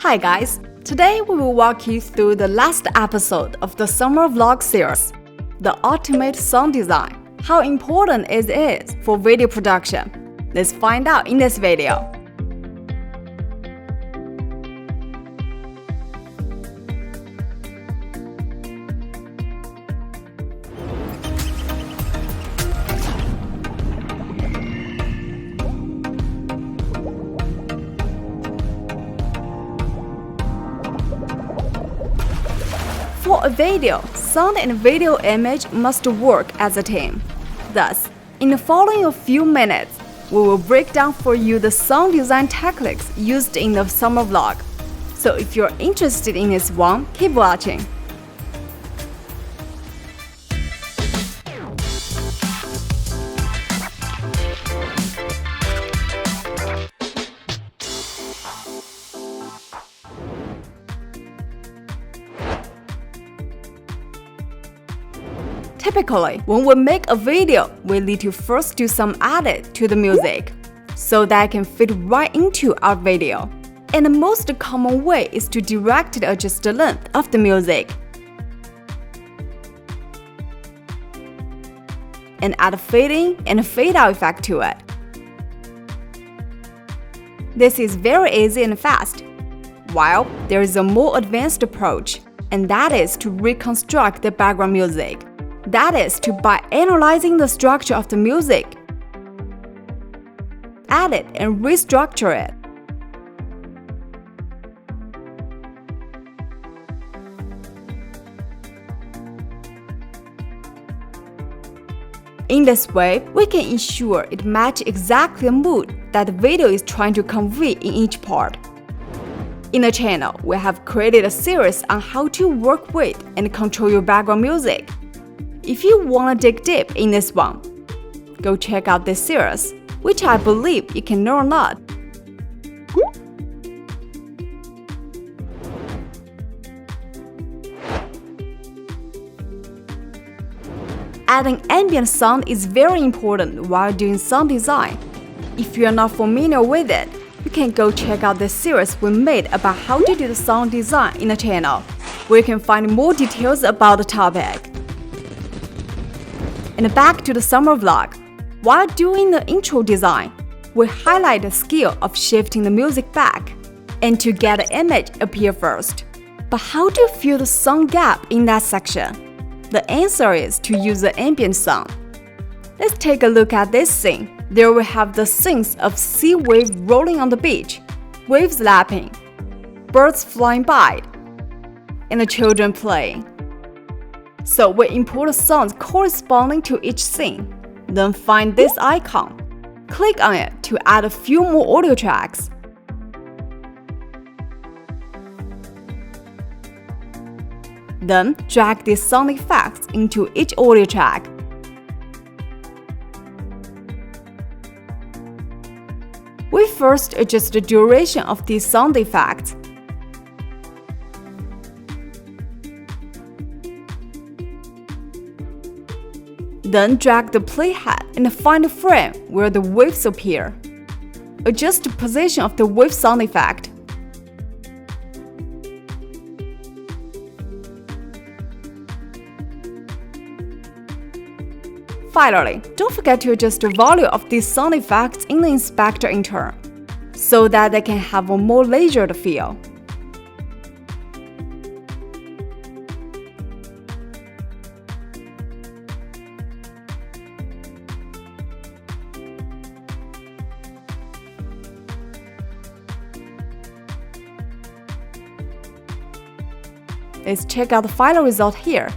Hi guys! Today we will walk you through the last episode of the summer vlog series, the ultimate sound design. How important it is for video production. Let's find out in this video. For a video, sound and video image must work as a team. Thus, in the following few minutes, we will break down for you the sound design techniques used in the summer vlog. So if you're interested in this one, keep watching. Typically, when we make a video, we need to first do some edit to the music, so that it can fit right into our video. And the most common way is to directly adjust the length of the music and add a fade-in and a fade-out effect to it. This is very easy and fast. While there is a more advanced approach, and that is to reconstruct the background music. That is by analyzing the structure of the music, edit and restructure it. In this way, we can ensure it matches exactly the mood that the video is trying to convey in each part. In the channel, we have created a series on how to work with and control your background music. If you want to dig deep in this one, go check out this series, which I believe you can learn a lot. Adding ambient sound is very important while doing sound design. If you are not familiar with it, you can go check out the series we made about how to do the sound design in the channel, where you can find more details about the topic. And back to the summer vlog. While doing the intro design, we highlight the skill of shifting the music back and to get the image appear first. But how to fill the sound gap in that section? The answer is to use the ambient sound. Let's take a look at this scene. There we have the scenes of sea waves rolling on the beach, waves lapping, birds flying by, and the children playing. So we import sounds corresponding to each scene. Then find this icon. Click on it to add a few more audio tracks. Then drag these sound effects into each audio track. We first adjust the duration of these sound effects. Then drag the playhead and find the frame where the waves appear. Adjust the position of the wave sound effect. Finally, don't forget to adjust the volume of these sound effects in the inspector in turn, so that they can have a more leisured feel. Let's check out the final result here.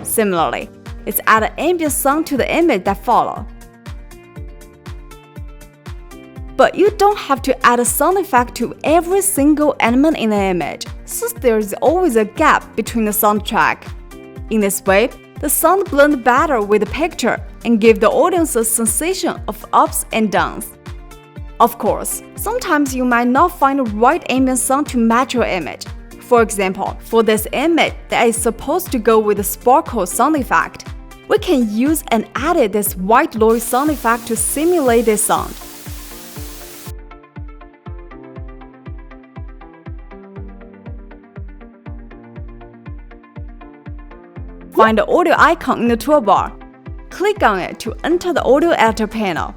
Similarly, let's add an ambient sound to the image that follows. But you don't have to add a sound effect to every single element in the image, since there is always a gap between the soundtrack. In this way, the sound blends better with the picture and gives the audience a sensation of ups and downs. Of course, sometimes you might not find the right ambient sound to match your image. For example, for this image that is supposed to go with the sparkle sound effect, we can use and edit this white noise sound effect to simulate this sound. Find the audio icon in the toolbar. Click on it to enter the audio editor panel.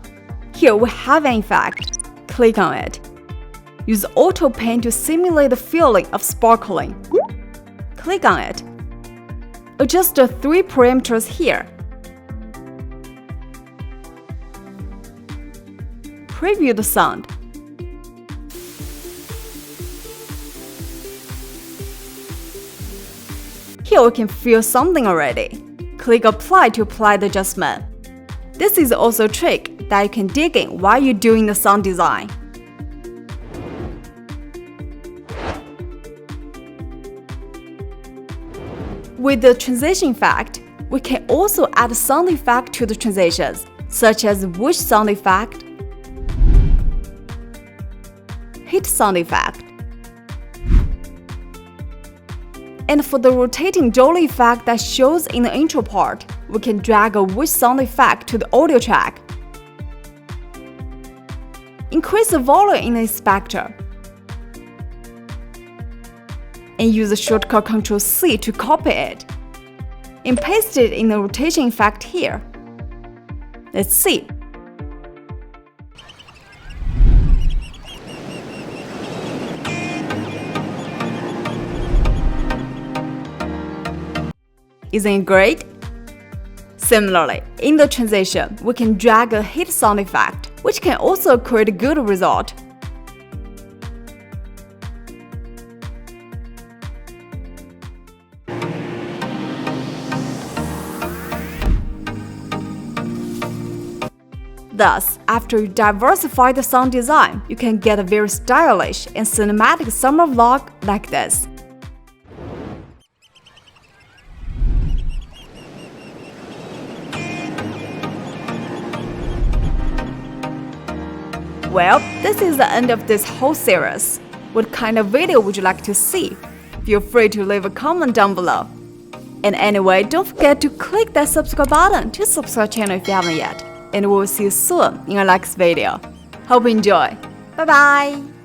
Here we have an effect. Click on it. Use Auto Pen to simulate the feeling of sparkling. Click on it. Adjust the 3 parameters here. Preview the sound. Here we can feel something already. Click Apply to apply the adjustment. This is also a trick that you can dig in while you're doing the sound design. With the transition effect, we can also add sound effect to the transitions, such as whoosh sound effect, hit sound effect. And for the rotating dolly effect that shows in the intro part, we can drag a whoosh sound effect to the audio track. Increase the volume in the inspector. And use the shortcut Ctrl+C to copy it. And paste it in the rotation effect here. Let's see. Isn't it great? Similarly, in the transition, we can drag a hit sound effect, which can also create a good result. Thus, after you diversify the sound design, you can get a very stylish and cinematic summer vlog like this. Well, this is the end of this whole series. What kind of video would you like to see? Feel free to leave a comment down below. And anyway, don't forget to click that subscribe button to subscribe channel if you haven't yet. And we will see you soon in our next video. Hope you enjoy. Bye bye!